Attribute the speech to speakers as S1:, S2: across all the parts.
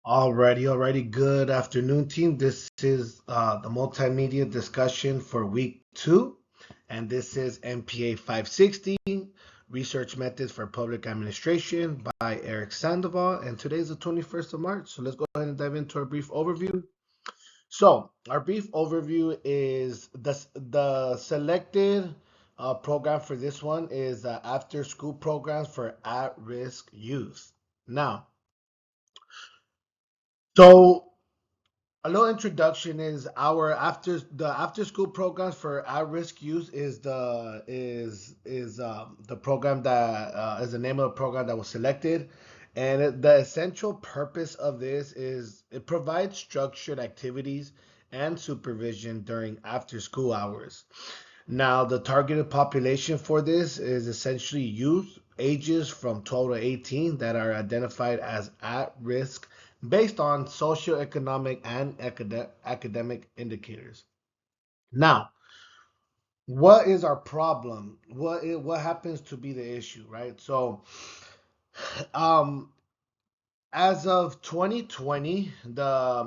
S1: Alrighty. Good afternoon, team. This is the multimedia discussion for week two, and this is MPA 560 Research Methods for Public Administration by Eric Sandoval. And today is the 21st of March. So let's go ahead and dive into our brief overview. So, our brief overview is the selected program for this one is after school programs for at risk youth. Now, so a little introduction is our after school programs for at-risk youth is the program that is the name of the program that was selected, and the essential purpose of this is it provides structured activities and supervision during after school hours. Now, the targeted population for this is essentially youth ages from 12 to 18 that are identified as at risk based on socioeconomic and academic indicators. Now, what is our problem? What happens to be the issue, right? So, um, as of 2020, the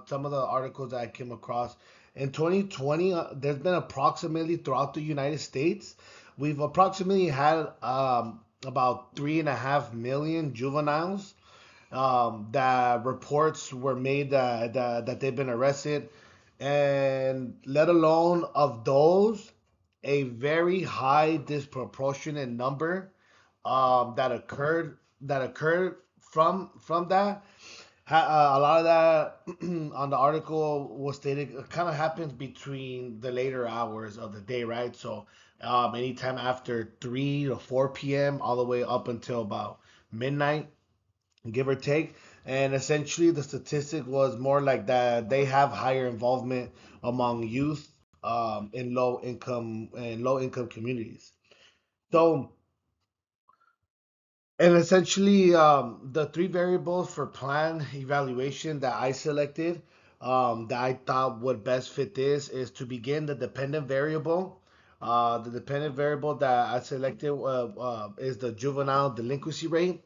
S1: some of the articles that I came across in 2020, there's been approximately throughout the United States, we've approximately had about 3.5 million juveniles that reports were made that they've been arrested, and let alone of those, a very high disproportionate number that occurred from that. A lot of that on the article was stated it kind of happens between the later hours of the day, right? So anytime after 3 to 4 p.m. all the way up until about midnight, give or take. And essentially, the statistic was more like that they have higher involvement among youth in low income communities. So, and essentially, the three variables for plan evaluation that I selected, that I thought would best fit this is to begin the dependent variable. The dependent variable that I selected is the juvenile delinquency rate.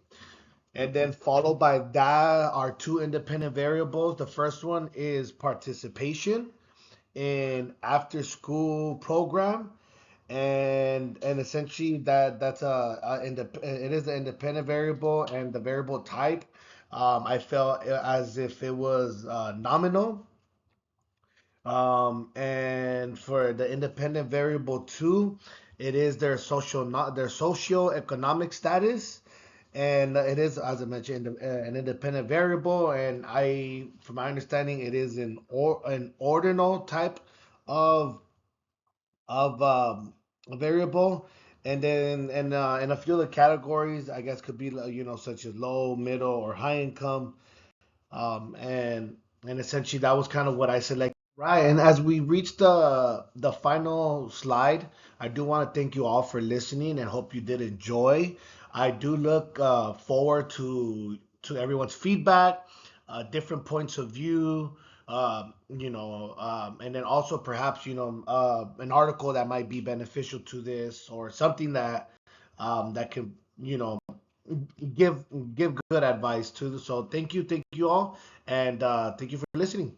S1: And then followed by that are two independent variables. The first one is participation in after school program. And essentially that's it is the independent variable, and the variable type, I felt as if it was nominal. And for the independent variable two, it is their social not their socio-economic status, and it is, as I mentioned, an independent variable. And from my understanding, it is an ordinal type of a variable. And then and a few of the categories, I guess, could be such as low, middle, or high income. And essentially that was kind of what I selected. Right, and as we reach the final slide, I do want to thank you all for listening and hope you did enjoy. I do look forward to everyone's feedback, different points of view, and then also perhaps an article that might be beneficial to this, or something that can you know give give good advice to. So thank you all, and thank you for listening.